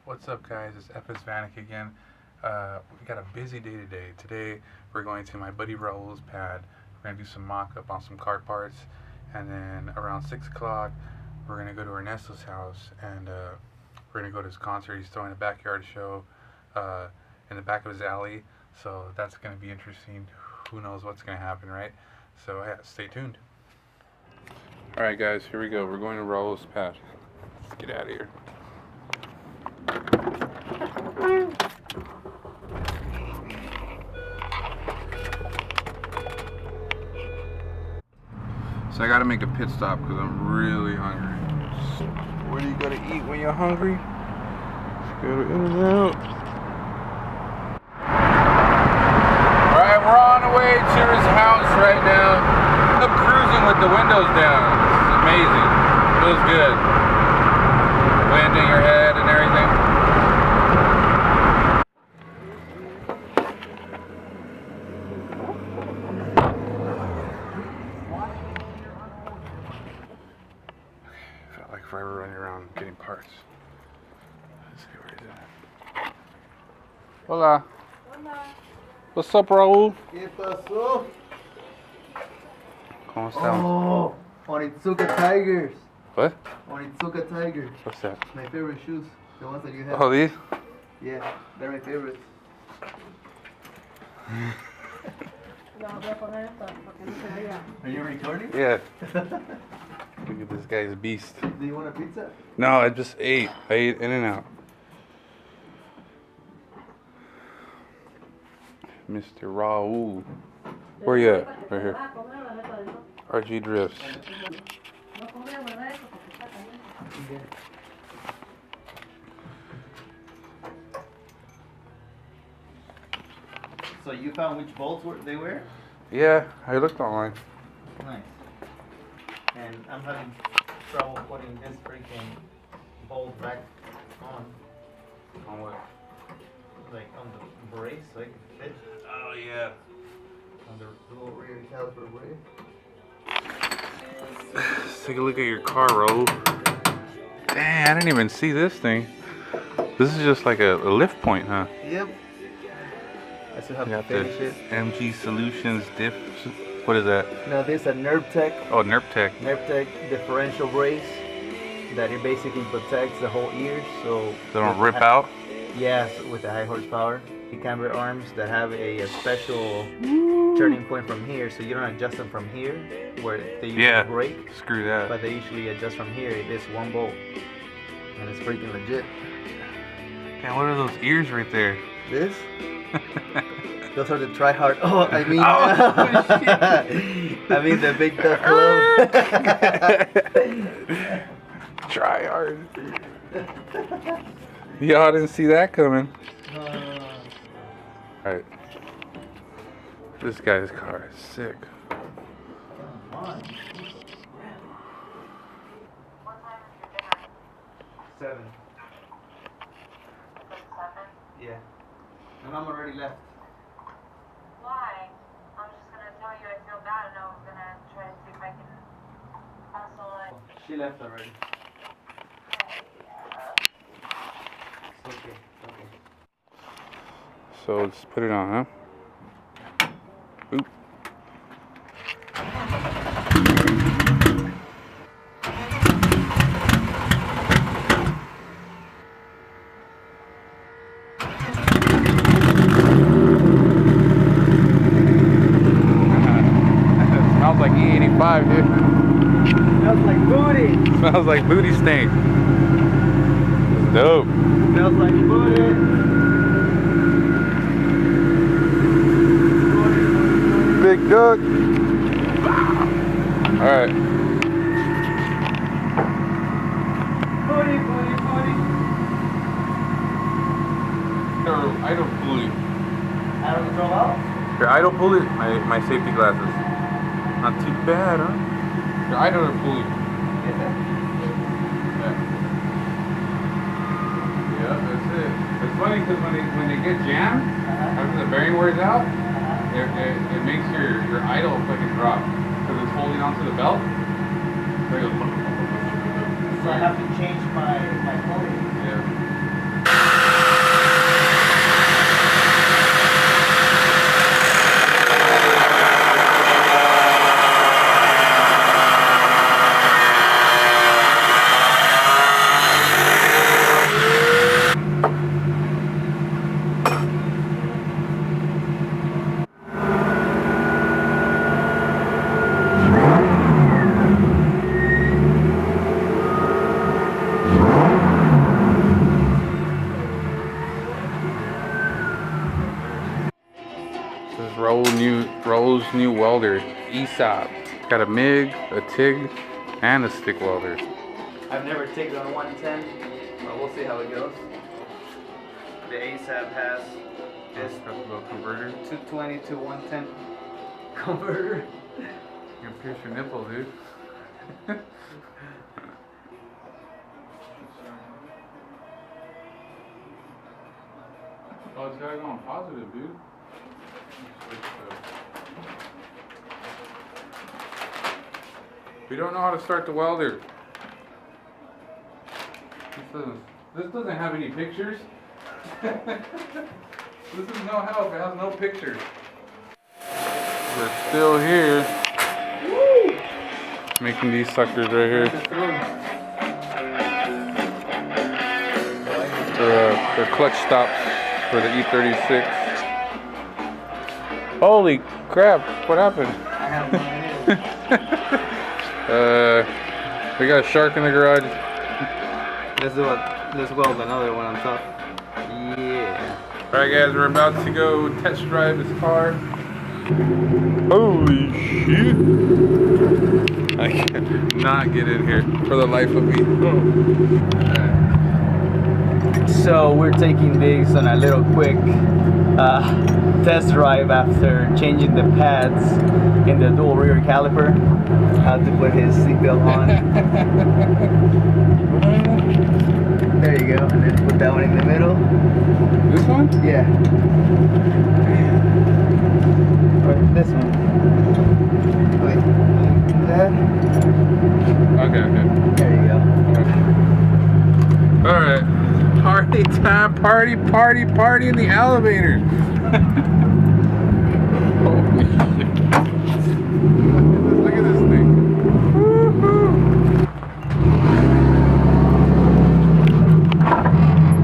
What's up, guys? It's FS Vanek again. We got a busy day today. Today we're going to my buddy Raul's pad. We're gonna do some mock-up on some car parts, and then around 6 o'clock we're gonna go to Ernesto's house, and we're gonna go to his concert. He's throwing a backyard show in the back of his alley, so that's gonna be interesting. Who knows what's gonna happen, right? So yeah, stay tuned. All right, guys, here we go. We're going to Raul's pad. Let's get out of here. So I gotta make a pit stop because I'm really hungry. Where do you gotta eat when you're hungry? Just go to In-N-Out. Alright, we're on the way to his house right now. I'm cruising with the windows down. It's amazing. Feels good. Wind in your head and everything. Felt like forever running around getting parts. Let's see where he's at. Hola. Hola. What's up, Raul? ¿Qué pasó? ¿Cómo estamos? Oh, Onitsuka Tigers. What? Onitsuka Tigers. What's that? My favorite shoes. The ones that you have. Oh, these? Yeah, they're my favorites. Are you recording? Yeah. Look at this guy's beast. Do you want a pizza? No, I just ate. I ate In-N-Out. Mr. Raul. Where you at? Right here. RG Drifts. So you found which bolts they were? Yeah, I looked online. Nice. And I'm having trouble putting this freaking bolt back on. On what? Like on the brace, so it can fit. Oh, yeah. On the little rear caliper brace. Let's take a look at your car, Raul. Dang, I didn't even see this thing. This is just like a lift point, huh? Yep. I still have You to got the finish it. MG Solutions diff. What is that? Now this is a NERPTEC. Oh, NERPTEC. NERPTEC differential brace that it basically protects the whole ears, so They don't rip out. Yes, with the high horsepower. The camber arms that have a special turning point from here, so you don't adjust them from here where they usually break, Screw that. but they usually adjust from here. It is one bolt, and it's freaking legit. Damn, what are those ears right there? This? Those are the try-hard. Oh, I mean, I mean the big tough glove. Try hard. Y'all didn't see that coming. Alright. This guy's car is sick. Come on. 7. Yeah. My mom already left. Why? I'm just gonna tell you I feel bad and I'm gonna try to see if I can hustle it. She left already. It's okay. It's okay. So let's put it on, huh? Oop. Smells like E85, dude. Smells like booty. Smells like booty stink. It's dope. Smells like booty. Big duck. Alright. Booty, booty, booty. Your idle pulley. I don't throw out? Your idle pulley? My safety glasses. Not too bad, huh? Your idle pulley. Yeah, that's it. It's funny because when they get jammed, after the bearing wears out, it makes your idle fucking drop because it's holding onto the belt. So it goes. So I have to change my coding. Yeah. Raul's new welder, ESOP. Got a MIG, a TIG, and a stick welder. I've never taken on 110, but we'll see how it goes. The ASAP has this converter. 220 to 110 converter. You can pierce your nipple, dude. Oh, it's gotta go on positive, dude. We don't know how to start the welder. This doesn't have any pictures. This is no help. It has no pictures. We're still here. Woo! Making these suckers right here. The clutch stops for the E36. Holy crap! What happened? I have no idea. We got a shark in the garage. Let's weld another one on top. Yeah. Alright guys, we're about to go test drive this car. Holy shit! I cannot get in here for the life of me. So we're taking this on a little quick test drive after changing the pads in the dual rear caliper. How to put his seatbelt on. There you go, and then put that one in the middle. This one? Yeah. Or this one. Wait, that? Okay. There you go. Alright. Party time, party in the elevator. Holy shit. Look at this thing. Woo-hoo.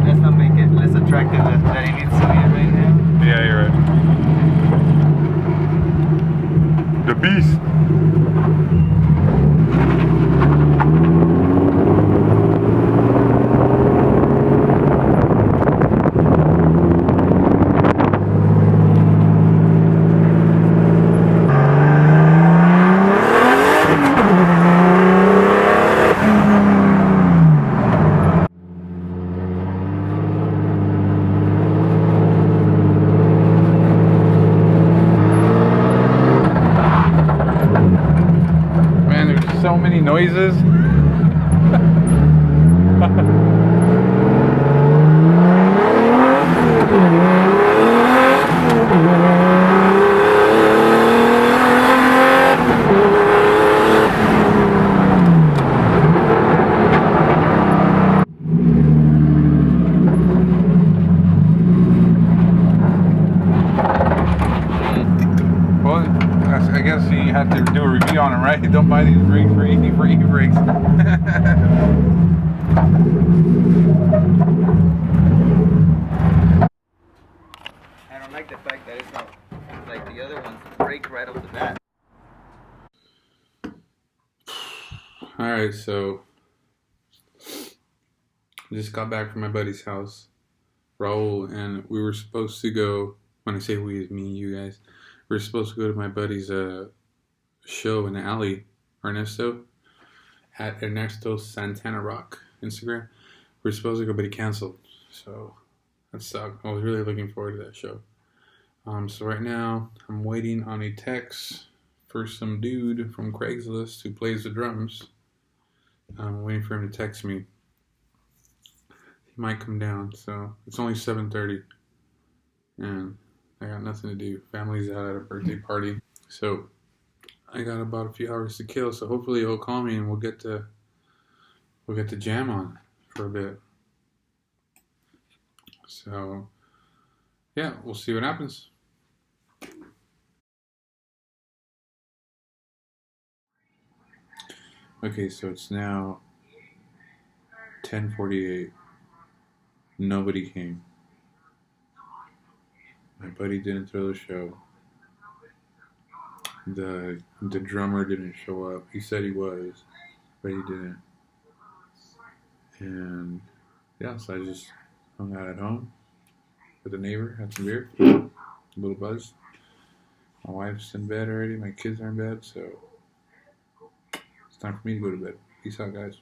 Let's not make it less attractive than it needs to be right now. Yeah, you're right. The beast. So many noises. Well, I guess you have to do a review on them, right? Don't buy these rigs for e-brakes. I don't like the fact that it's not like the other ones break right off the bat. Alright, so I just got back from my buddy's house, Raul, and we were supposed to go, when I say we, it's me and you guys, we were supposed to go to my buddy's show in the alley, Ernesto, at Ernesto Santana Rock, Instagram. We were supposed to go, but he canceled, so that sucked. I was really looking forward to that show. So right now, I'm waiting on a text for some dude from Craigslist who plays the drums. I'm waiting for him to text me. He might come down, so it's only 7:30, and I got nothing to do. Family's out at a birthday party, so I got about a few hours to kill. So hopefully he'll call me and we'll get to jam on for a bit. So yeah, we'll see what happens. Okay, so it's now 10:48. Nobody came. My buddy didn't throw the show. The drummer didn't show up. He said he was, but he didn't. And yeah, so I just hung out at home with a neighbor, had some beer, a little buzz. My wife's in bed already. My kids are in bed, so it's time for me to go to bed. Peace out, guys.